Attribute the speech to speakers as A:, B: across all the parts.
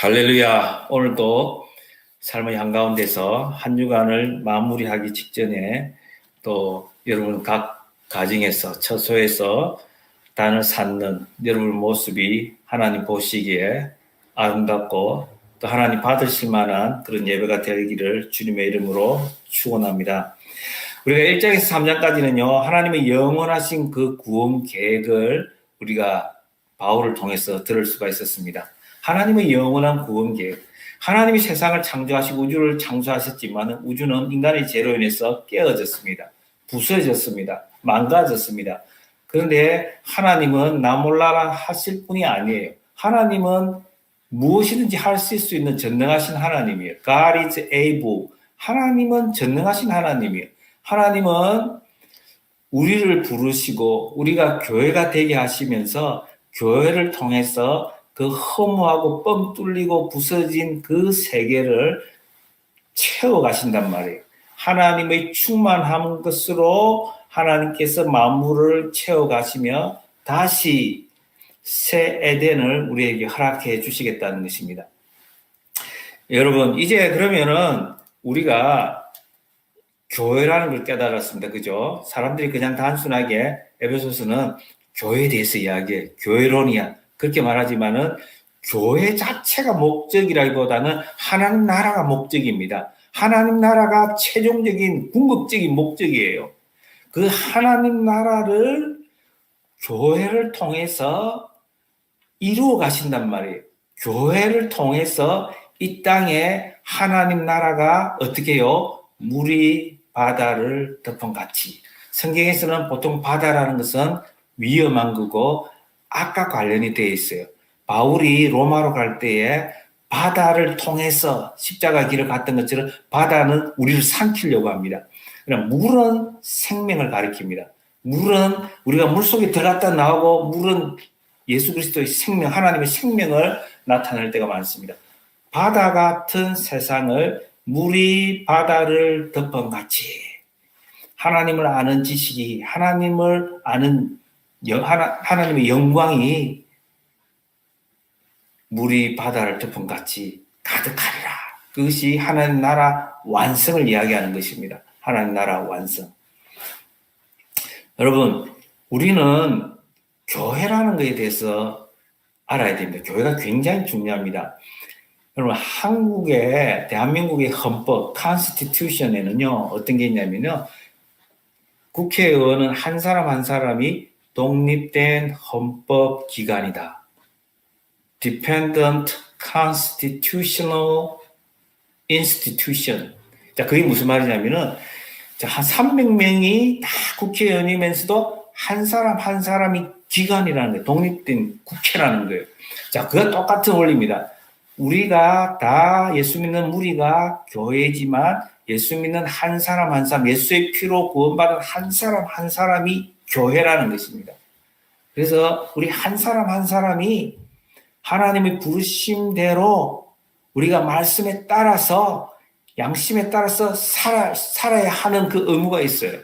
A: 할렐루야. 오늘도 삶의 한가운데서 한 주간을 마무리하기 직전에 또 여러분 각 가정에서 처소에서 단을 쌓는 여러분 모습이 하나님 보시기에 아름답고 또 하나님 받으실 만한 그런 예배가 되기를 주님의 이름으로 축원합니다. 우리가 1장에서 3장까지는요, 하나님의 영원하신 그 구원 계획을 우리가 바울을 통해서 들을 수가 있었습니다. 하나님의 영원한 구원 계획. 하나님이 세상을 창조하시고 우주를 창조하셨지만 우주는 인간의 죄로 인해서 깨어졌습니다. 부서졌습니다. 망가졌습니다. 그런데 하나님은 나 몰라라 하실 분이 아니에요. 하나님은 무엇이든지 하실 수 있는 전능하신 하나님이에요. God is able. 하나님은 전능하신 하나님이에요. 하나님은 우리를 부르시고 우리가 교회가 되게 하시면서 교회를 통해서 그 허무하고 뻥 뚫리고 부서진 그 세계를 채워가신단 말이에요. 하나님의 충만한 것으로 하나님께서 만물을 채워가시며 다시 새 에덴을 우리에게 허락해 주시겠다는 것입니다. 여러분, 이제 그러면은 우리가 교회라는 걸 깨달았습니다. 그죠? 사람들이 그냥 단순하게 에베소서는 교회에 대해서 이야기해. 교회론이야. 그렇게 말하지만은 교회 자체가 목적이라기보다는 하나님 나라가 목적입니다. 하나님 나라가 최종적인 궁극적인 목적이에요. 그 하나님 나라를 교회를 통해서 이루어 가신단 말이에요. 교회를 통해서 이 땅에 하나님 나라가 어떻게 해요? 물이 바다를 덮은 같이. 성경에서는 보통 바다라는 것은 위험한 거고 악과 관련이 되어 있어요. 바울이 로마로 갈 때에 바다를 통해서 십자가 길을 갔던 것처럼 바다는 우리를 삼키려고 합니다. 그럼 물은 생명을 가리킵니다. 물은 우리가 물속에 들어갔다 나오고 물은 예수 그리스도의 생명, 하나님의 생명을 나타낼 때가 많습니다. 바다 같은 세상을 물이 바다를 덮은 같이 하나님을 아는 지식이, 하나님을 아는 하나님의 영광이 물이 바다를 덮은 같이 가득하리라. 그것이 하나님 나라 완성을 이야기하는 것입니다. 하나님 나라 완성. 여러분, 우리는 교회라는 것에 대해서 알아야 됩니다. 교회가 굉장히 중요합니다. 여러분, 대한민국의 헌법, 컨스티튜션에는요, 어떤 게 있냐면요, 국회의원은 한 사람 한 사람이 독립된 헌법 기관이다. Dependent Constitutional Institution. 자, 그게 무슨 말이냐면은, 한 300명이 다 국회의원이면서도 한 사람 한 사람이 기관이라는 거예요. 독립된 국회라는 거예요. 자, 그건 똑같은 원리입니다. 우리가 다 예수 믿는 무리가 교회지만 예수 믿는 한 사람 한 사람, 예수의 피로 구원받은 한 사람 한 사람이 교회라는 것입니다. 그래서 우리 한 사람 한 사람이 하나님의 부르심대로 우리가 말씀에 따라서 양심에 따라서 살아야 하는 그 의무가 있어요.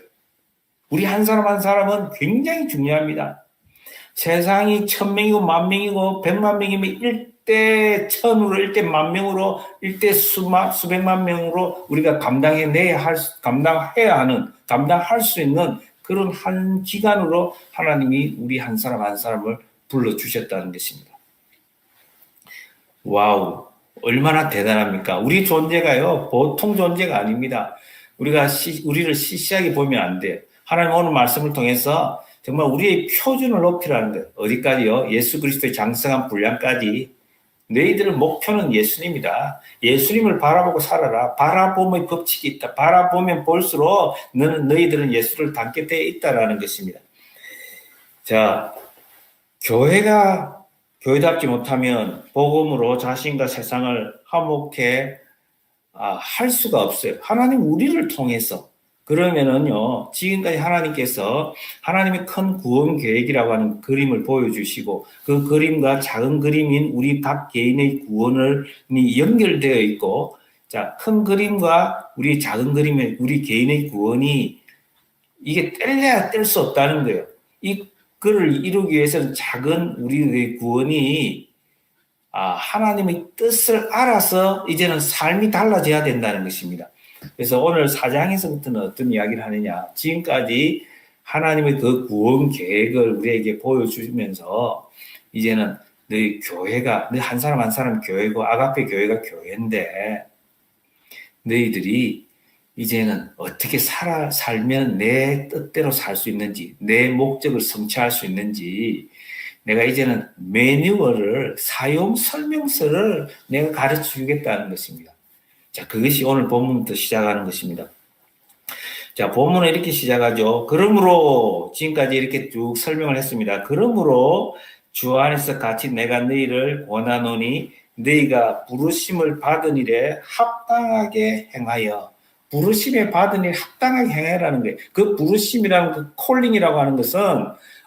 A: 우리 한 사람 한 사람은 굉장히 중요합니다. 세상이 1000명이고 10,000명이고 100만 명이면 1대 1000으로 1대 10,000명으로 1대 수백만 명으로 우리가 감당할 수 있는 그런 한 기관으로 하나님이 우리 한 사람 한 사람을 불러주셨다는 것입니다. 와우, 얼마나 대단합니까? 우리 존재가요, 보통 존재가 아닙니다. 우리를 시시하게 보면 안 돼요. 하나님 오늘 말씀을 통해서 정말 우리의 표준을 높이라는 거예요. 어디까지요? 예수 그리스도의 장성한 분량까지. 너희들의 목표는 예수님이다. 예수님을 바라보고 살아라. 바라봄의 법칙이 있다. 바라보면 볼수록 너희들은 예수를 닮게 되어 있다라는 것입니다. 자, 교회답지 못하면 복음으로 자신과 세상을 화목해 할 수가 없어요. 하나님 우리를 통해서. 그러면은요, 지금까지 하나님께서 하나님의 큰 구원 계획이라고 하는 그림을 보여주시고 그 그림과 작은 그림인 우리 각 개인의 구원이 연결되어 있고, 자, 큰 그림과 우리 작은 그림의 우리 개인의 구원이 이게 뗄래야 뗄 수 없다는 거예요. 그를 이루기 위해서는 작은 우리의 구원이 하나님의 뜻을 알아서 이제는 삶이 달라져야 된다는 것입니다. 그래서 오늘 4장에서부터는 어떤 이야기를 하느냐. 지금까지 하나님의 그 구원 계획을 우리에게 보여주면서 이제는 너희 교회가, 너희 한 사람 한 사람 교회고 아가페 교회가 교회인데 너희들이 이제는 어떻게 살면 내 뜻대로 살 수 있는지, 내 목적을 성취할 수 있는지 내가 이제는 매뉴얼을, 사용 설명서를 내가 가르쳐 주겠다는 것입니다. 자, 그것이 오늘 본문부터 시작하는 것입니다. 자, 본문은 이렇게 시작하죠. 그러므로 지금까지 이렇게 쭉 설명을 했습니다. 그러므로 주 안에서 같이 내가 너희를 권하노니 너희가 부르심을 받은 일에 합당하게 행하여, 부르심에 받은 일 합당하게 행하라는 거예요. 그 부르심이라는 그 콜링이라고 하는 것은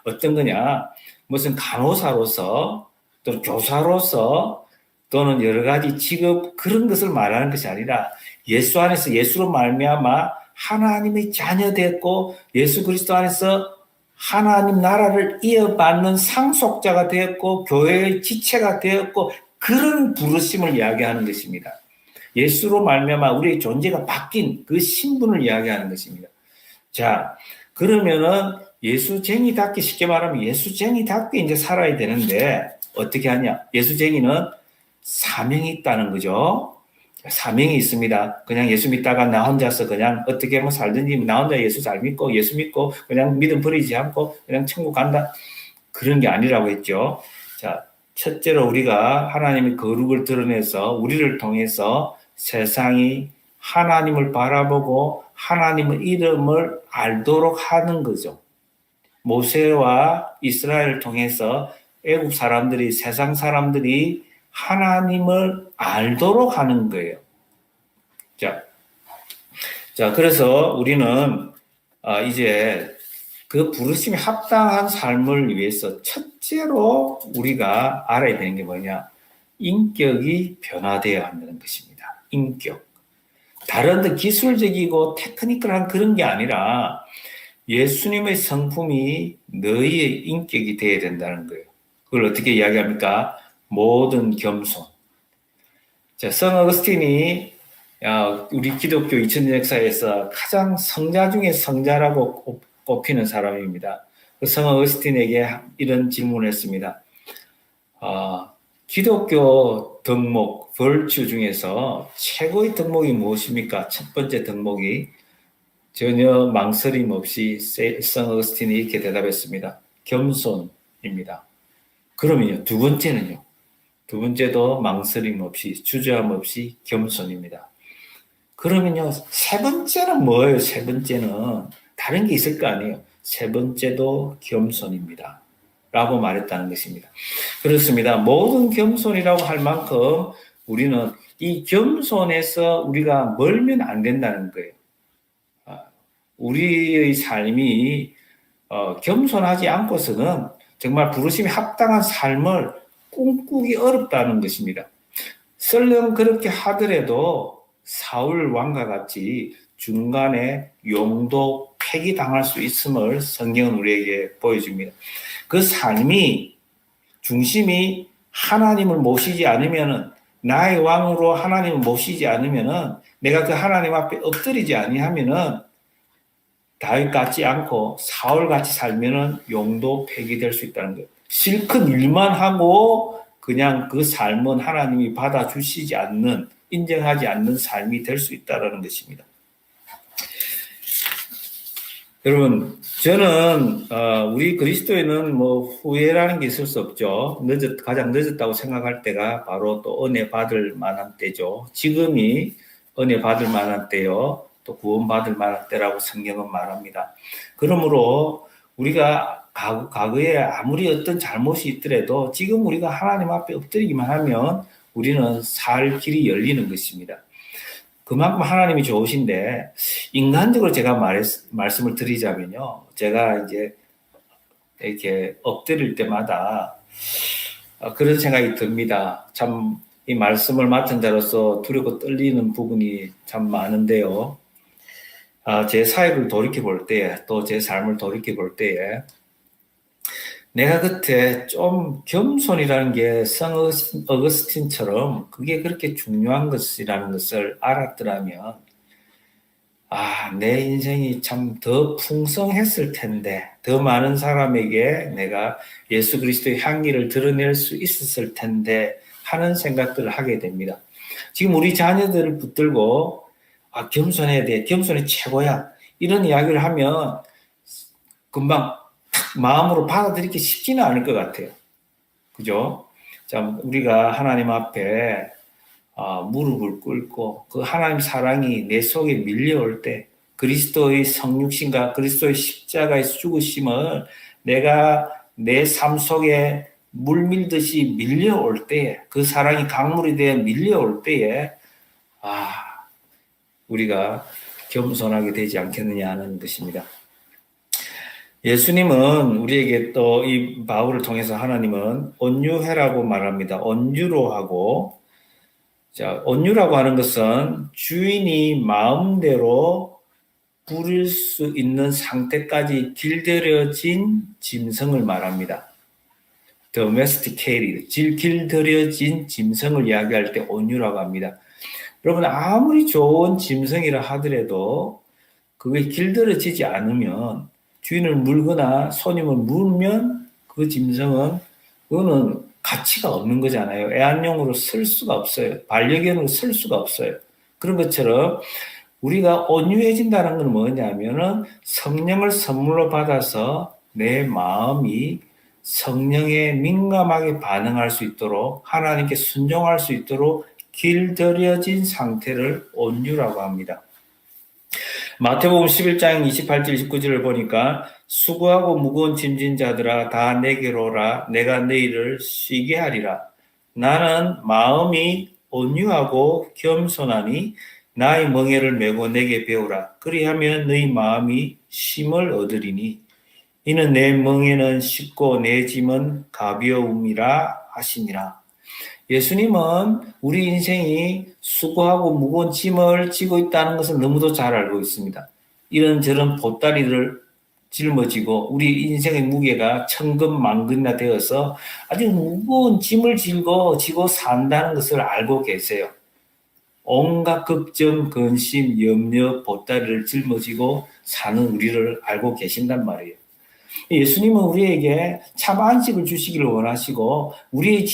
A: 어떤 거냐? 무슨 간호사로서 또 교사로서 또는 여러 가지 직업 그런 것을 말하는 것이 아니라 예수 안에서 예수로 말미암아 하나님의 자녀 되었고 예수 그리스도 안에서 하나님 나라를 이어받는 상속자가 되었고 교회의 지체가 되었고 그런 부르심을 이야기하는 것입니다. 예수로 말미암아 우리의 존재가 바뀐 그 신분을 이야기하는 것입니다. 자, 그러면은 예수쟁이답게, 쉽게 말하면 예수쟁이답게 이제 살아야 되는데 어떻게 하냐? 예수쟁이는 사명이 있다는 거죠. 사명이 있습니다. 그냥 예수 믿다가 나 혼자서 그냥 어떻게 뭐 살든지 나 혼자 예수 잘 믿고 예수 믿고 그냥 믿음 버리지 않고 그냥 천국 간다. 그런 게 아니라고 했죠. 자, 첫째로 우리가 하나님의 거룩을 드러내서 우리를 통해서 세상이 하나님을 바라보고 하나님의 이름을 알도록 하는 거죠. 모세와 이스라엘을 통해서 애국 사람들이, 세상 사람들이 하나님을 알도록 하는 거예요. 자, 그래서 우리는 이제 그 부르심에 합당한 삶을 위해서 첫째로 우리가 알아야 되는 게 뭐냐? 인격이 변화되어야 한다는 것입니다. 인격. 다른 기술적이고 테크니컬한 그런 게 아니라 예수님의 성품이 너희의 인격이 되어야 된다는 거예요. 그걸 어떻게 이야기합니까? 모든 겸손. 자, 성 어거스틴이 우리 기독교 2000년 역사에서 가장 성자 중에 성자라고 꼽히는 사람입니다. 성 어거스틴에게 이런 질문을 했습니다. 기독교 덕목, 벌추 중에서 최고의 덕목이 무엇입니까? 첫 번째 덕목이 전혀 망설임 없이 성 어거스틴이 이렇게 대답했습니다. 겸손입니다. 그러면요, 두 번째는요? 두 번째도 망설임 없이, 주저함 없이 겸손입니다. 그러면요, 세 번째는 뭐예요? 세 번째는 다른 게 있을 거 아니에요? 세 번째도 겸손입니다. 라고 말했다는 것입니다. 그렇습니다. 모든 겸손이라고 할 만큼 우리는 이 겸손에서 우리가 멀면 안 된다는 거예요. 우리의 삶이 겸손하지 않고서는 정말 부르심에 합당한 삶을 꿈꾸기 어렵다는 것입니다. 설령 그렇게 하더라도 사울 왕과 같이 중간에 용도 폐기당할 수 있음을 성경은 우리에게 보여줍니다. 그 삶이 중심이 하나님을 모시지 않으면은 나의 왕으로 하나님을 모시지 않으면은 내가 그 하나님 앞에 엎드리지 아니하면은 다윗 같지 않고 사울 같이 살면은 용도 폐기될 수 있다는 거예요. 실컷 일만 하고 그냥 그 삶은 하나님이 받아주시지 않는, 인정하지 않는 삶이 될 수 있다는 것입니다. 여러분, 저는 우리 그리스도인은 뭐 후회라는 게 있을 수 없죠. 가장 늦었다고 생각할 때가 바로 또 은혜 받을 만한 때죠. 지금이 은혜 받을 만한 때요. 또 구원받을 만한 때라고 성경은 말합니다. 그러므로 우리가 과거에 아무리 어떤 잘못이 있더라도 지금 우리가 하나님 앞에 엎드리기만 하면 우리는 살 길이 열리는 것입니다. 그만큼 하나님이 좋으신데 인간적으로 제가 말씀을 드리자면요. 제가 이제 이렇게 엎드릴 때마다 그런 생각이 듭니다. 참 이 말씀을 맡은 자로서 두렵고 떨리는 부분이 참 많은데요. 제 사역을 돌이켜 볼 때에 또 제 삶을 돌이켜 볼 때에 내가 그때 좀 겸손이라는 게 어거스틴처럼 그게 그렇게 중요한 것이라는 것을 알았더라면, 내 인생이 참 더 풍성했을 텐데, 더 많은 사람에게 내가 예수 그리스도의 향기를 드러낼 수 있었을 텐데 하는 생각들을 하게 됩니다. 지금 우리 자녀들을 붙들고 겸손해야 돼, 겸손이 최고야, 이런 이야기를 하면 금방 마음으로 받아들이기 쉽지는 않을 것 같아요. 그죠? 자, 우리가 하나님 앞에 무릎을 꿇고 그 하나님 사랑이 내 속에 밀려올 때, 그리스도의 성육신과 그리스도의 십자가의 죽으심을 내가 내 삶 속에 물밀듯이 밀려올 때에, 그 사랑이 강물이 되어 밀려올 때에 우리가 겸손하게 되지 않겠느냐 하는 것입니다. 예수님은 우리에게 또 이 바울을 통해서 하나님은 온유해라고 말합니다. 온유로 하고, 자, 온유라고 하는 것은 주인이 마음대로 부릴 수 있는 상태까지 길들여진 짐승을 말합니다. domesticated, 길들여진 짐승을 이야기할 때 온유라고 합니다. 여러분, 아무리 좋은 짐승이라 하더라도 그게 길들여지지 않으면, 주인을 물거나 손님을 물면 그 짐승은 그거는 가치가 없는 거잖아요. 애완용으로 쓸 수가 없어요. 반려견으로 쓸 수가 없어요. 그런 것처럼 우리가 온유해진다는 건 뭐냐면은 성령을 선물로 받아서 내 마음이 성령에 민감하게 반응할 수 있도록, 하나님께 순종할 수 있도록 길들여진 상태를 온유라고 합니다. 마태복음 11장 28절 29절을 보니까 수고하고 무거운 짐진 자들아 다 내게로 오라. 내가 너희를 쉬게 하리라. 나는 마음이 온유하고 겸손하니 나의 멍에를 메고 내게 배우라. 그리하면 너희 마음이 쉼을 얻으리니 이는 내 멍에는 쉽고 내 짐은 가벼움이라 하시니라. 예수님은 우리 인생이 수고하고 무거운 짐을 지고 있다는 것을 너무도 잘 알고 있습니다. 이런저런 보따리를 짊어지고 우리 인생의 무게가 천근만근이나 되어서 아주 무거운 짐을 지고 산다는 것을 알고 계세요. 온갖 걱정, 근심, 염려, 보따리를 짊어지고 사는 우리를 알고 계신단 말이에요. 예수님은 우리에게 참 안식을 주시기를 원하시고 우리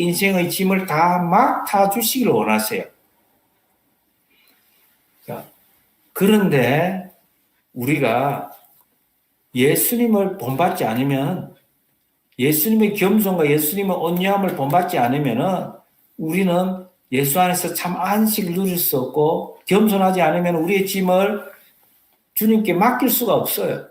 A: 인생의 짐을 다 맡아 주시기를 원하세요. 자, 그런데 우리가 예수님을 본받지 않으면, 예수님의 겸손과 예수님의 온유함을 본받지 않으면 우리는 예수 안에서 참 안식을 누릴 수 없고, 겸손하지 않으면 우리의 짐을 주님께 맡길 수가 없어요.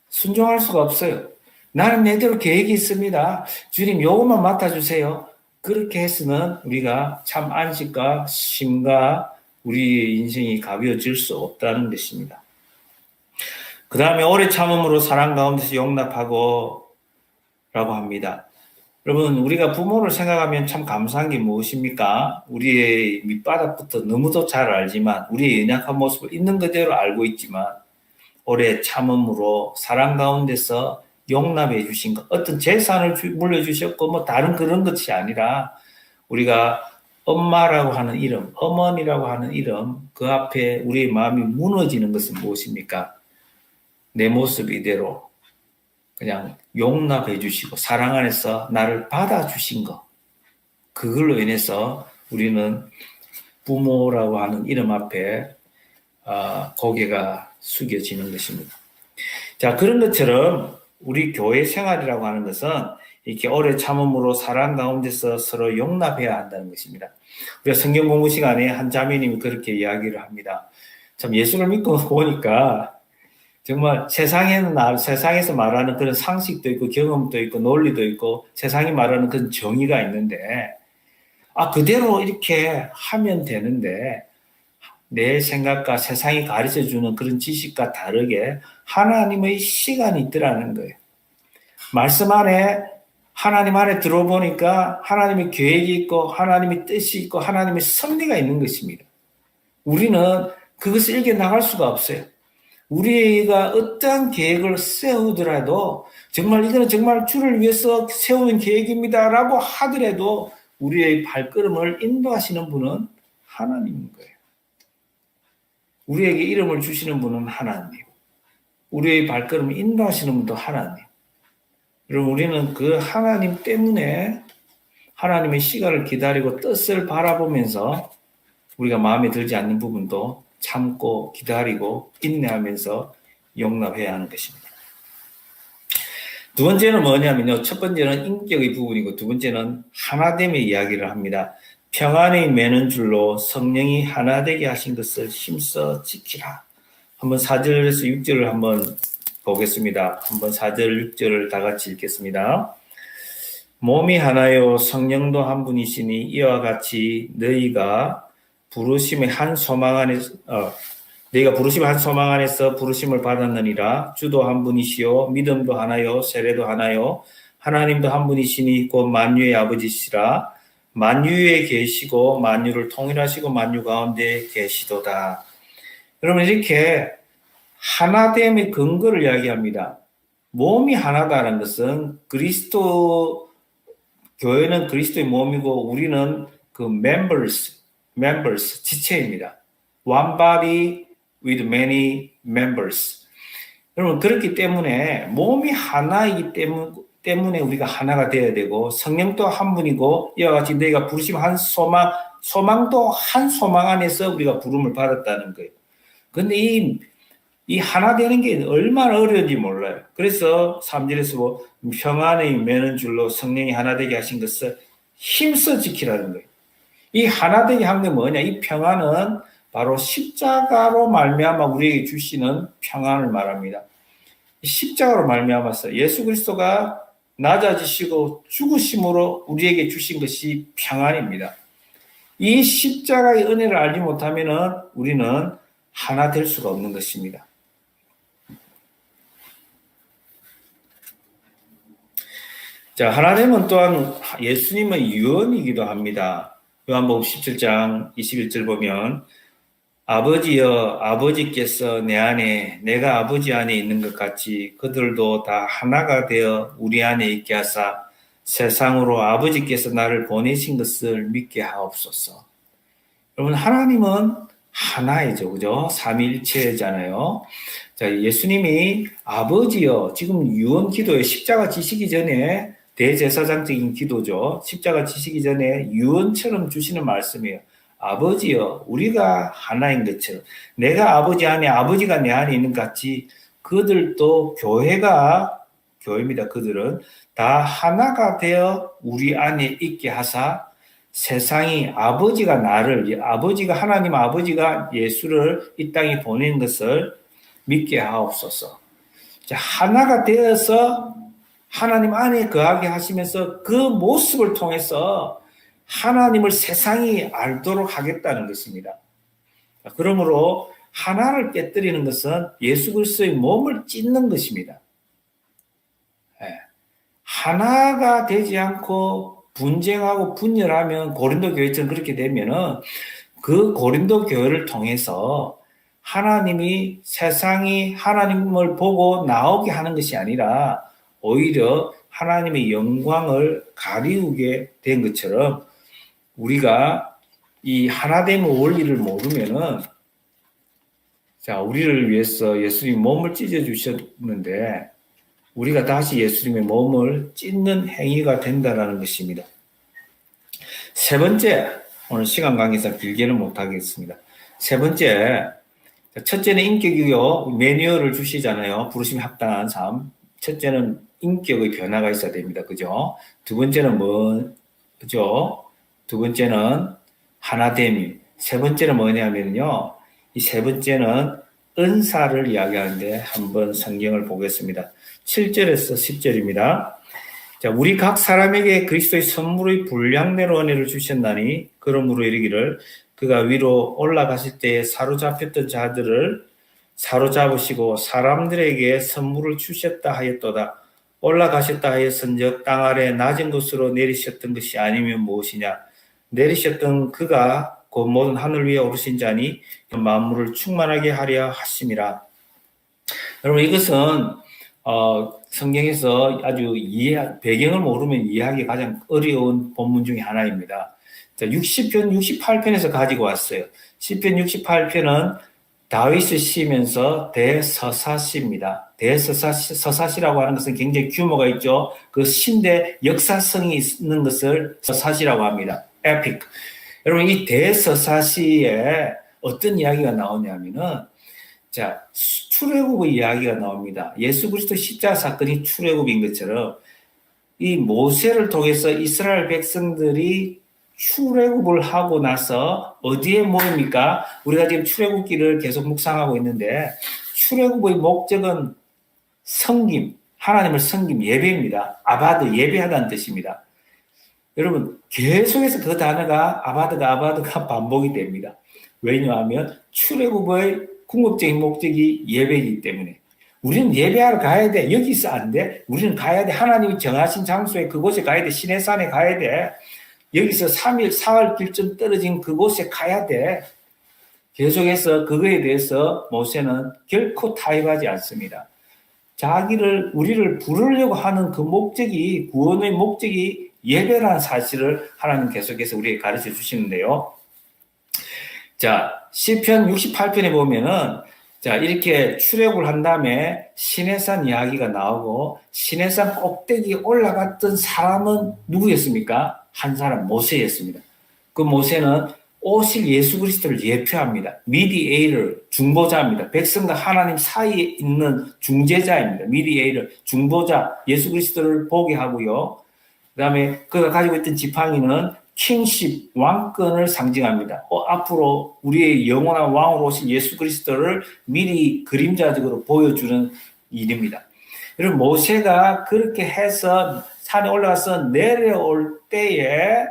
A: 순종할 수가 없어요. 나는 내대로 계획이 있습니다. 주님 요것만 맡아주세요. 그렇게 해서는 우리가 참 안식과 쉼과 우리의 인생이 가벼워질 수 없다는 것입니다. 그 다음에 오래 참음으로 사랑 가운데서 용납하고 라고 합니다. 여러분, 우리가 부모를 생각하면 참 감사한 게 무엇입니까? 우리의 밑바닥부터 너무도 잘 알지만, 우리의 연약한 모습을 있는 그대로 알고 있지만 오래 참음으로 사랑 가운데서 용납해 주신 것, 어떤 재산을 물려주셨고 다른 그런 것이 아니라 우리가 엄마라고 하는 이름, 어머니라고 하는 이름, 그 앞에 우리의 마음이 무너지는 것은 무엇입니까? 내 모습 이대로 그냥 용납해 주시고 사랑 안에서 나를 받아주신 것, 그걸로 인해서 우리는 부모라고 하는 이름 앞에 고개가 숙여지는 것입니다. 자, 그런 것처럼 우리 교회 생활이라고 하는 것은 이렇게 오래 참음으로 사랑 가운데서 서로 용납해야 한다는 것입니다. 우리가 성경 공부 시간에 한 자매님이 그렇게 이야기를 합니다. 참 예수를 믿고 보니까 정말 세상에서 말하는 그런 상식도 있고 경험도 있고 논리도 있고 세상이 말하는 그런 정의가 있는데 그대로 이렇게 하면 되는데 내 생각과 세상이 가르쳐주는 그런 지식과 다르게 하나님의 시간이 있더라는 거예요. 말씀 안에 하나님 안에 들어보니까 하나님의 계획이 있고 하나님의 뜻이 있고 하나님의 섭리가 있는 것입니다. 우리는 그것을 이겨나갈 수가 없어요. 우리가 어떠한 계획을 세우더라도 정말 이거는 정말 주를 위해서 세우는 계획입니다라고 하더라도 우리의 발걸음을 인도하시는 분은 하나님인 거예요. 우리에게 이름을 주시는 분은 하나님. 우리의 발걸음을 인도하시는 분도 하나님. 여러분, 우리는 그 하나님 때문에 하나님의 시간을 기다리고 뜻을 바라보면서 우리가 마음에 들지 않는 부분도 참고 기다리고 인내하면서 용납해야 하는 것입니다. 두 번째는 뭐냐면요. 첫 번째는 인격의 부분이고 두 번째는 하나됨의 이야기를 합니다. 평안의 매는 줄로 성령이 하나 되게 하신 것을 힘써 지키라. 한번 4절에서 6절을 한번 보겠습니다. 한번 4절, 6절을 다 같이 읽겠습니다. 몸이 하나요 성령도 한 분이시니 이와 같이 너희가 부르심의 한 소망 안에서 부르심을 받았느니라. 주도 한 분이시요 믿음도 하나요 세례도 하나요 하나님도 한 분이시니 곧 만유의 아버지시라. 만유에 계시고 만유를 통일하시고 만유 가운데 계시도다. 여러분, 이렇게 하나됨의 근거를 이야기합니다. 몸이 하나다라는 것은 교회는 그리스도의 몸이고 우리는 그 members, 지체입니다. One body with many members. 여러분, 그렇기 때문에 몸이 하나이기 때문에 우리가 하나가 되어야 되고 성령도 한 분이고 이와 같이 너희가 부르심 한 소망도 한 소망 안에서 우리가 부름을 받았다는 거예요. 근데 이 하나 되는 게 얼마나 어려운지 몰라요. 그래서 3절에서 평안의 매는 줄로 성령이 하나 되게 하신 것을 힘써 지키라는 거예요. 이 하나 되게 한 게 뭐냐? 이 평안은 바로 십자가로 말미암아 우리에게 주시는 평안을 말합니다. 십자가로 말미암아서 예수 그리스도가 낮아지시고 죽으심으로 우리에게 주신 것이 평안입니다. 이 십자가의 은혜를 알지 못하면 우리는 하나 될 수가 없는 것입니다. 자, 하나님은 또한 예수님의 유언이기도 합니다. 요한복음 17장 21절 보면 아버지여 아버지께서 내 안에 내가 아버지 안에 있는 것 같이 그들도 다 하나가 되어 우리 안에 있게 하사 세상으로 아버지께서 나를 보내신 것을 믿게 하옵소서. 여러분, 하나님은 하나이죠. 그죠? 삼위일체잖아요. 자, 예수님이 아버지여, 지금 유언 기도에 십자가 지시기 전에 대제사장적인 기도죠. 십자가 지시기 전에 유언처럼 주시는 말씀이에요. 아버지여, 우리가 하나인 것처럼 내가 아버지 안에 아버지가 내 안에 있는 것 같이 그들도 교회입니다. 그들은 다 하나가 되어 우리 안에 있게 하사 세상이 아버지가 하나님 아버지가 예수를 이 땅에 보낸 것을 믿게 하옵소서. 자, 하나가 되어서 하나님 안에 거하게 하시면서 그 모습을 통해서 하나님을 세상이 알도록 하겠다는 것입니다. 그러므로 하나를 깨뜨리는 것은 예수 그리스도의 몸을 찢는 것입니다. 하나가 되지 않고 분쟁하고 분열하면 고린도 교회처럼 그렇게 되면은 그 고린도 교회를 통해서 하나님이 세상이 하나님을 보고 나오게 하는 것이 아니라 오히려 하나님의 영광을 가리우게 된 것처럼 우리가 이 하나됨의 원리를 모르면은 자, 우리를 위해서 예수님 몸을 찢어 주셨는데 우리가 다시 예수님의 몸을 찢는 행위가 된다라는 것입니다. 세 번째, 오늘 시간 관계상 길게는 못하겠습니다. 세 번째, 첫째는 인격이요. 매뉴얼을 주시잖아요. 부르심에 합당한 삶. 첫째는 인격의 변화가 있어야 됩니다. 그죠? 두 번째는 그죠? 두 번째는 하나됨이. 세 번째는 뭐냐면요. 이 세 번째는 은사를 이야기하는데 한번 성경을 보겠습니다. 7절에서 10절입니다. 자, 우리 각 사람에게 그리스도의 선물의 분량대로 은혜를 주셨나니 그러므로 이르기를 그가 위로 올라가실 때에 사로잡혔던 자들을 사로잡으시고 사람들에게 선물을 주셨다 하였도다. 올라가셨다 하였은즉 땅 아래 낮은 곳으로 내리셨던 것이 아니면 무엇이냐. 내리셨던 그가 곧 모든 하늘 위에 오르신 자니 만물을 충만하게 하려 하심이라. 여러분 이것은 성경에서 아주 배경을 모르면 이해하기 가장 어려운 본문 중에 하나입니다. 자, 60편, 68편에서 가지고 왔어요. 10편 68편은 다윗을 시면서 대서사시입니다. 대서사시라고 하는 것은 굉장히 규모가 있죠. 그 신대 역사성이 있는 것을 서사시라고 합니다. 에픽. 여러분 이 대서사시에 어떤 이야기가 나오냐면은 자, 출애굽의 이야기가 나옵니다. 예수 그리스도 십자가 사건이 출애굽인 것처럼 이 모세를 통해서 이스라엘 백성들이 출애굽을 하고 나서 어디에 모입니까? 우리가 지금 출애굽기를 계속 묵상하고 있는데 출애굽의 목적은 섬김, 하나님을 섬김, 예배입니다. 아바드, 예배하다는 뜻입니다. 여러분 계속해서 그 단어가 아바드가 반복이 됩니다. 왜냐하면 출애굽의 궁극적인 목적이 예배이기 때문에 우리는 예배하러 가야 돼. 여기서 안 돼. 우리는 가야 돼. 하나님이 정하신 장소에 그곳에 가야 돼. 시내산에 가야 돼. 여기서 3일, 사흘 길쯤 떨어진 그곳에 가야 돼. 계속해서 그거에 대해서 모세는 결코 타협하지 않습니다. 우리를 부르려고 하는 그 목적이, 구원의 목적이 예배라는 사실을 하나님 계속해서 우리에게 가르쳐 주시는데요. 자, 시편 68편에 보면은, 자, 이렇게 출애굽을 한 다음에 시내산 이야기가 나오고, 시내산 꼭대기에 올라갔던 사람은 누구였습니까? 한 사람, 모세였습니다. 그 모세는 오실 예수 그리스도를 예표합니다. 미디에이터, 중보자입니다. 백성과 하나님 사이에 있는 중재자입니다. 미디에이터, 중보자, 예수 그리스도를 보게 하고요. 그 다음에 그가 가지고 있던 지팡이는 킹십, 왕권을 상징합니다. 앞으로 우리의 영원한 왕으로 오신 예수 그리스도를 미리 그림자적으로 보여주는 일입니다. 여러분 모세가 그렇게 해서 산에 올라가서 내려올 때에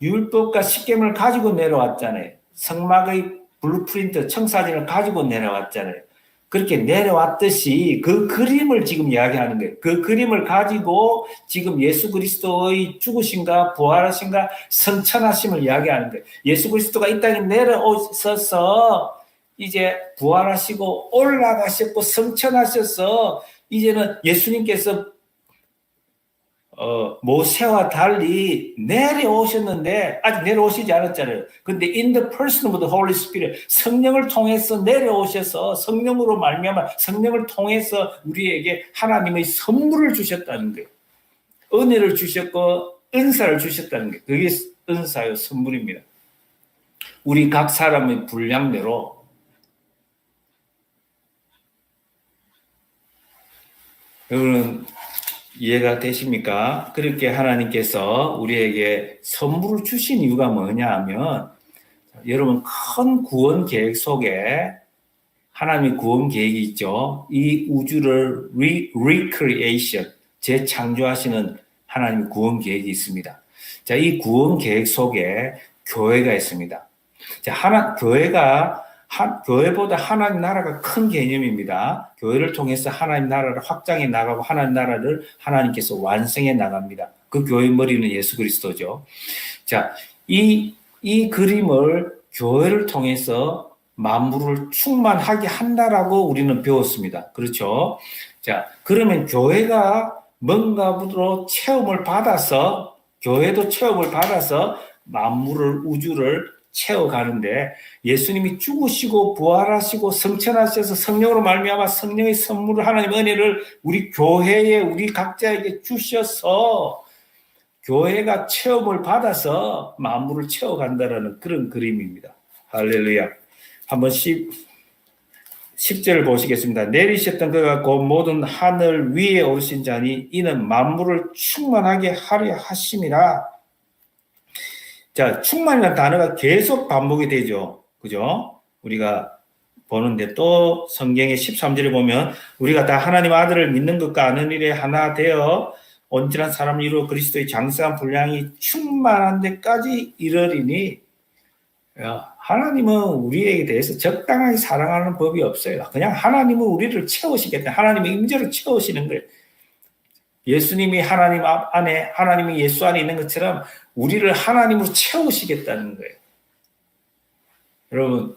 A: 율법과 십계명을 가지고 내려왔잖아요. 성막의 블루프린트, 청사진을 가지고 내려왔잖아요. 그렇게 내려왔듯이 그 그림을 지금 이야기하는 거예요. 그 그림을 가지고 지금 예수 그리스도의 죽으심과 부활하심과 성천하심을 이야기하는 거예요. 예수 그리스도가 이 땅에 내려오셔서 이제 부활하시고 올라가셨고 성천하셔서 이제는 예수님께서 모세와 달리 내려오셨는데 아직 내려오시지 않았잖아요. 근데 in the person of the Holy Spirit 성령을 통해서 내려오셔서 성령으로 말미암아 성령을 통해서 우리에게 하나님의 선물을 주셨다는 거예요. 은혜를 주셨고 은사를 주셨다는 거예요. 그게 은사요 선물입니다. 우리 각 사람의 분량대로 여러분 이해가 되십니까? 그렇게 하나님께서 우리에게 선물을 주신 이유가 뭐냐 하면 여러분 큰 구원 계획 속에 하나님의 구원 계획이 있죠. 이 우주를 recreation, 재창조하시는 하나님의 구원 계획이 있습니다. 자, 이 구원 계획 속에 교회가 있습니다. 자, 교회보다 하나님 나라가 큰 개념입니다. 교회를 통해서 하나님 나라를 확장해 나가고 하나님 나라를 하나님께서 완성해 나갑니다. 그 교회의 머리는 예수 그리스도죠. 자, 이 그림을 교회를 통해서 만물을 충만하게 한다라고 우리는 배웠습니다. 그렇죠? 자, 그러면 교회가 뭔가로 체험을 받아서 교회도 체험을 받아서 만물을 우주를 채워가는데 예수님이 죽으시고 부활하시고 성천하셔서 성령으로 말미암아 성령의 선물을 하나님의 은혜를 우리 교회에 우리 각자에게 주셔서 교회가 체험을 받아서 만물을 채워간다라는 그런 그림입니다. 할렐루야. 한번 10절을 보시겠습니다. 내리셨던 그가 곧 모든 하늘 위에 오르신 자니 이는 만물을 충만하게 하려 하심이라. 자, 충만이라는 단어가 계속 반복이 되죠. 그죠? 우리가 보는데 또 성경의 13절에 보면 우리가 다 하나님 아들을 믿는 것과 아는 일에 하나 되어 온전한 사람을 이루어 그리스도의 장성한 분량이 충만한 데까지 이르리니 하나님은 우리에게 대해서 적당하게 사랑하는 법이 없어요. 그냥 하나님은 우리를 채우시겠다. 하나님의 임재로 채우시는 거예요. 예수님이 하나님 안에, 하나님이 예수 안에 있는 것처럼 우리를 하나님으로 채우시겠다는 거예요. 여러분,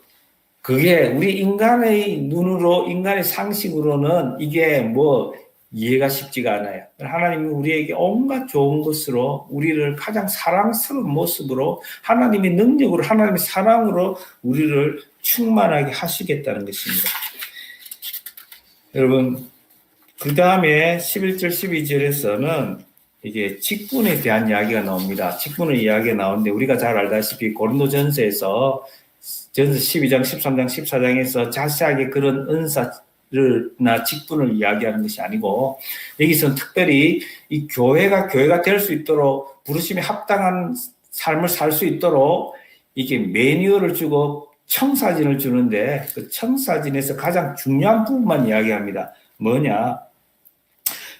A: 그게 우리 인간의 눈으로, 인간의 상식으로는 이게 뭐 이해가 쉽지가 않아요. 하나님이 우리에게 온갖 좋은 것으로 우리를 가장 사랑스러운 모습으로 하나님의 능력으로 하나님의 사랑으로 우리를 충만하게 하시겠다는 것입니다. 여러분, 그 다음에 11절 12절에서는 이게 직분에 대한 이야기가 나옵니다. 직분의 이야기가 나오는데 우리가 잘 알다시피 고린도전서에서 전서 12장, 13장, 14장에서 자세하게 그런 은사나 직분을 이야기하는 것이 아니고 여기서는 특별히 이 교회가 될 수 있도록 부르심에 합당한 삶을 살 수 있도록 이게 매뉴얼을 주고 청사진을 주는데 그 청사진에서 가장 중요한 부분만 이야기합니다. 뭐냐?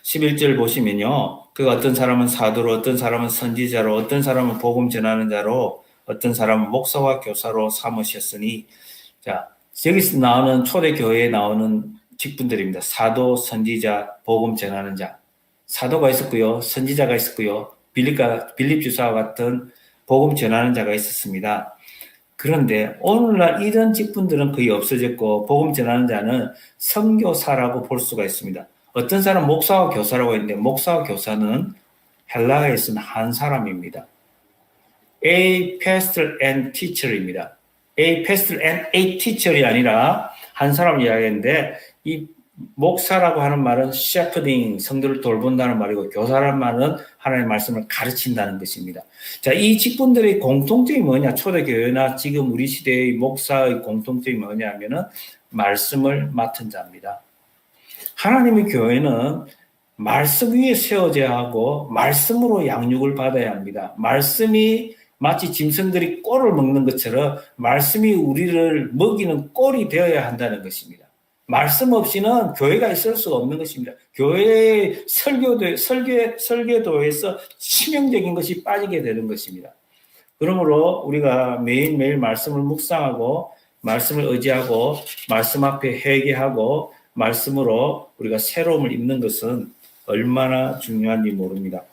A: 11절 보시면요. 그 어떤 사람은 사도로, 어떤 사람은 선지자로, 어떤 사람은 복음 전하는 자로, 어떤 사람은 목사와 교사로 삼으셨으니, 자, 여기서 나오는 초대교회에 나오는 직분들입니다. 사도, 선지자, 복음 전하는 자. 사도가 있었고요. 선지자가 있었고요. 빌립 주사와 같은 복음 전하는 자가 있었습니다. 그런데 오늘날 이런 직분들은 거의 없어졌고 복음 전하는 자는 선교사라고 볼 수가 있습니다. 어떤 사람은 목사와 교사라고 했는데 목사와 교사는 헬라어에서는 한 사람입니다. A pastor and teacher입니다. A pastor and a teacher이 아니라 한 사람을 이야기했는데 이 목사라고 하는 말은 shepherding, 성도를 돌본다는 말이고 교사라는 말은 하나님의 말씀을 가르친다는 것입니다. 자, 이 직분들의 공통점이 뭐냐? 초대교회나 지금 우리 시대의 목사의 공통점이 뭐냐면은 말씀을 맡은 자입니다. 하나님의 교회는 말씀 위에 세워져야 하고 말씀으로 양육을 받아야 합니다. 말씀이 마치 짐승들이 꼴을 먹는 것처럼 말씀이 우리를 먹이는 꼴이 되어야 한다는 것입니다. 말씀 없이는 교회가 있을 수가 없는 것입니다. 교회의 설교도에서 치명적인 것이 빠지게 되는 것입니다. 그러므로 우리가 매일매일 말씀을 묵상하고 말씀을 의지하고 말씀 앞에 회개하고 말씀으로 우리가 새로움을 입는 것은 얼마나 중요한지 모릅니다.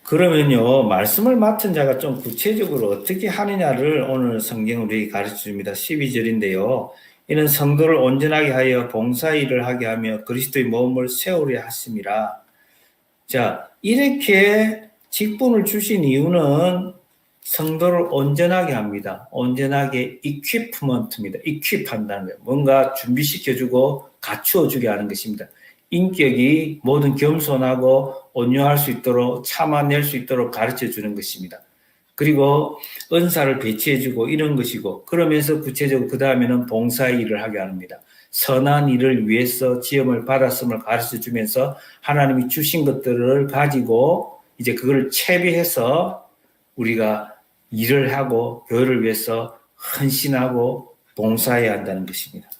A: 그러면요, 말씀을 맡은 자가 좀 구체적으로 어떻게 하느냐를 오늘 성경 우리 가르쳐 줍니다. 12절인데요. 이는 성도를 온전하게 하여 봉사일을 하게 하며 그리스도의 몸을 세우려 하심이라. 자, 이렇게 직분을 주신 이유는 성도를 온전하게 합니다. 온전하게 equipment입니다. equip한다는 거예요. 뭔가 준비시켜주고 갖추어주게 하는 것입니다. 인격이 모든 겸손하고 온유할 수 있도록 참아낼 수 있도록 가르쳐주는 것입니다. 그리고 은사를 배치해주고 이런 것이고 그러면서 구체적으로 그 다음에는 봉사의 일을 하게 합니다. 선한 일을 위해서 지음을 받았음을 가르쳐주면서 하나님이 주신 것들을 가지고 이제 그걸 채비해서 우리가 일을 하고 교회를 위해서 헌신하고 봉사해야 한다는 것입니다.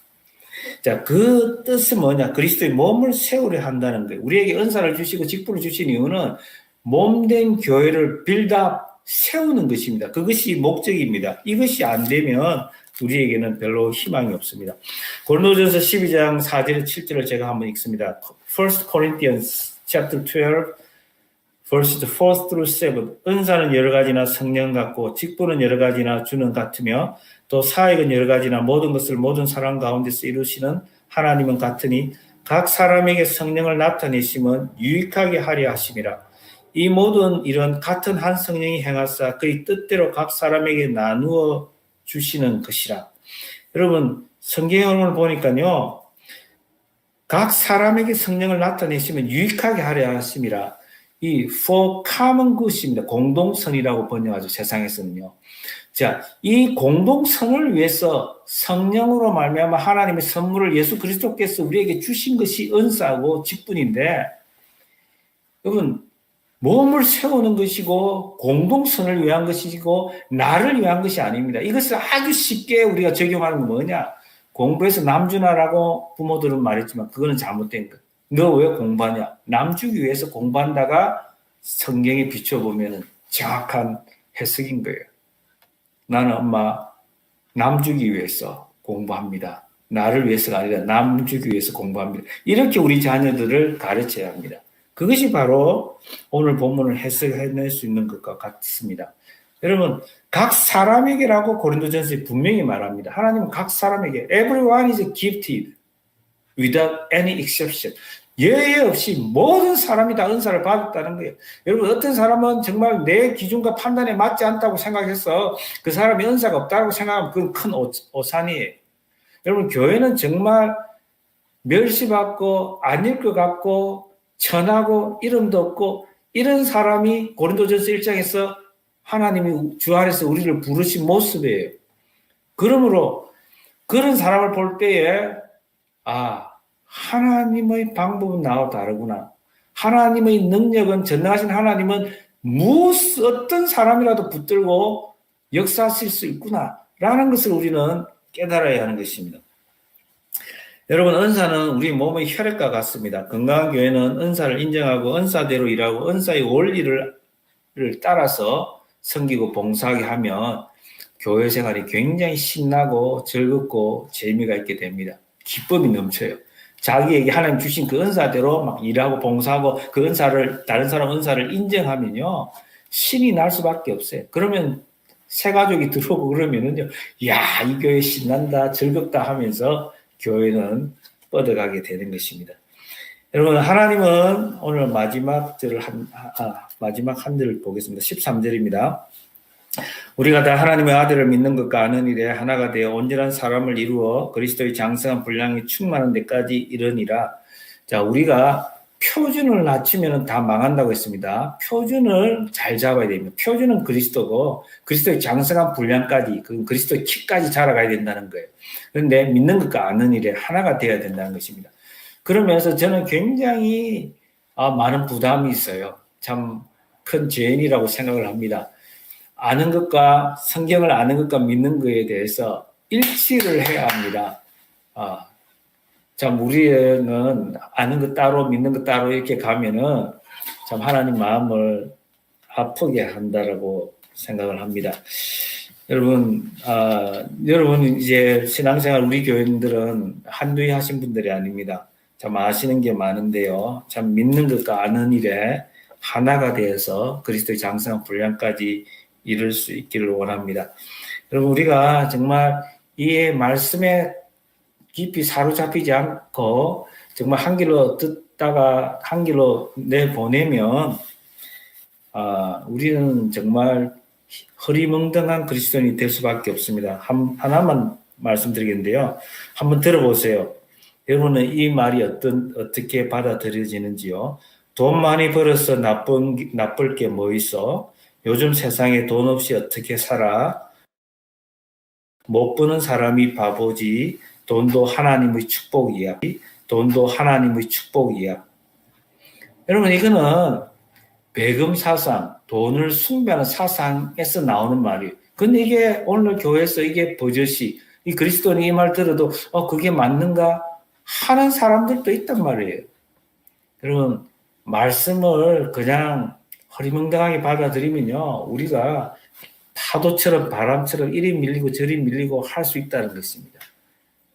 A: 자, 그 뜻은 뭐냐? 그리스도의 몸을 세우려 한다는 거예요. 우리에게 은사를 주시고 직분을 주신 이유는 몸된 교회를 빌드업, 세우는 것입니다. 그것이 목적입니다. 이것이 안 되면 우리에게는 별로 희망이 없습니다. 고린도전서 12장 4절 7절을 제가 한번 읽습니다. 1 Corinthians chapter 12 verses 4 through 7. 은사는 여러 가지나 성령 같고 직분은 여러 가지나 주는 같으며 또 사역은 여러 가지나 모든 것을 모든 사람 가운데서 이루시는 하나님은 같으니 각 사람에게 성령을 나타내심은 유익하게 하려 하심이라. 이 모든 일은 같은 한 성령이 행하사 그의 뜻대로 각 사람에게 나누어 주시는 것이라. 여러분 성경을 보니까요. 각 사람에게 성령을 나타내시면 유익하게 하려 하심이라. 이 for common good입니다. 공동선이라고 번역하죠. 세상에서는요. 자, 이 공동선을 위해서 성령으로 말미암아 하나님의 선물을 예수 그리스도께서 우리에게 주신 것이 은사고 직분인데 여러분 몸을 세우는 것이고 공동선을 위한 것이고 나를 위한 것이 아닙니다. 이것을 아주 쉽게 우리가 적용하는 건 뭐냐? 공부해서 남주나라고 부모들은 말했지만 그거는 잘못된 것. 너 왜 공부하냐? 남 주기 위해서 공부한다가 성경에 비춰보면 정확한 해석인 거예요. 나는 엄마 남 주기 위해서 공부합니다. 나를 위해서가 아니라 남 주기 위해서 공부합니다. 이렇게 우리 자녀들을 가르쳐야 합니다. 그것이 바로 오늘 본문을 해석해낼 수 있는 것과 같습니다. 여러분, 각 사람에게라고 고린도전서에 분명히 말합니다. 하나님은 각 사람에게 everyone is gifted without any exception. 예외 없이 모든 사람이 다 은사를 받았다는 거예요. 여러분, 어떤 사람은 정말 내 기준과 판단에 맞지 않다고 생각해서 그 사람이 은사가 없다고 생각하면 그건 큰 오산이에요. 여러분, 교회는 정말 멸시받고 아닐 것 같고 천하고 이름도 없고 이런 사람이 고린도전서 1장에서 하나님이 주 안에서 우리를 부르신 모습이에요. 그러므로 그런 사람을 볼 때에 하나님의 방법은 나와 다르구나. 하나님의 능력은, 전능하신 하나님은 어떤 사람이라도 붙들고 역사하실 수 있구나 라는 것을 우리는 깨달아야 하는 것입니다. 여러분, 은사는 우리 몸의 혈액과 같습니다. 건강한 교회는 은사를 인정하고 은사대로 일하고 은사의 원리를 따라서 섬기고 봉사하게 하면 교회 생활이 굉장히 신나고 즐겁고 재미가 있게 됩니다. 기쁨이 넘쳐요. 자기에게 하나님 주신 그 은사대로 막 일하고 봉사하고 그 은사를, 다른 사람 은사를 인정하면요, 신이 날 수밖에 없어요. 그러면 새 가족이 들어오고 그러면은요, 이 교회 신난다, 즐겁다 하면서 교회는 뻗어가게 되는 것입니다. 여러분, 하나님은 오늘 마지막 한 절을 보겠습니다. 13절입니다. 우리가 다 하나님의 아들을 믿는 것과 아는 일에 하나가 되어 온전한 사람을 이루어 그리스도의 장성한 분량이 충만한 데까지 이르니라. 자, 우리가 표준을 낮추면 다 망한다고 했습니다. 표준을 잘 잡아야 됩니다. 표준은 그리스도고 그리스도의 장성한 분량까지, 그리스도의 키까지 자라가야 된다는 거예요. 그런데 믿는 것과 아는 일에 하나가 되어야 된다는 것입니다. 그러면서 저는 굉장히 많은 부담이 있어요. 참 큰 죄인이라고 생각을 합니다. 아는 것과 성경을 아는 것과 믿는 것에 대해서 일치를 해야 합니다. 참 우리는 아는 것 따로 믿는 것 따로 이렇게 가면은 참 하나님 마음을 아프게 한다라고 생각을 합니다. 여러분, 여러분 이제 신앙생활 우리 교인들은 한두해 하신 분들이 아닙니다. 참 아시는 게 많은데요. 참 믿는 것과 아는 일에 하나가 되어서 그리스도의 장성한 분량까지 이룰 수 있기를 원합니다. 여러분, 우리가 정말 이 말씀에 깊이 사로잡히지 않고 정말 한 길로 듣다가 한 길로 내보내면 우리는 정말 허리멍덩한 그리스도인이 될 수밖에 없습니다. 하나만 말씀드리겠는데요. 한번 들어보세요. 여러분은 이 말이 어떻게 받아들여지는지요. 돈 많이 벌어서 나쁠 게 뭐 있어? 요즘 세상에 돈 없이 어떻게 살아? 못 버는 사람이 바보지. 돈도 하나님의 축복이야. 돈도 하나님의 축복이야. 여러분, 이거는 배금 사상, 돈을 숭배하는 사상에서 나오는 말이에요. 근데 이게 오늘 교회에서 이게 버젓이, 이 그리스도인이 이 말 들어도 그게 맞는가 하는 사람들도 있단 말이에요. 여러분, 말씀을 그냥 허리멍덩하게 받아들이면요, 우리가 파도처럼 바람처럼 이리 밀리고 저리 밀리고 할 수 있다는 것입니다.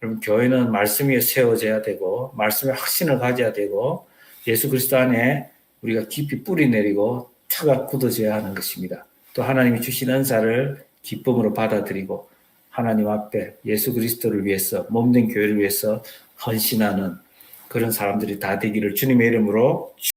A: 여러분, 교회는 말씀 위에 세워져야 되고 말씀에 확신을 가져야 되고 예수 그리스도 안에 우리가 깊이 뿌리 내리고 터가 굳어져야 하는 것입니다. 또 하나님이 주신 은사를 기쁨으로 받아들이고 하나님 앞에 예수 그리스도를 위해서, 몸된 교회를 위해서 헌신하는 그런 사람들이 다 되기를 주님의 이름으로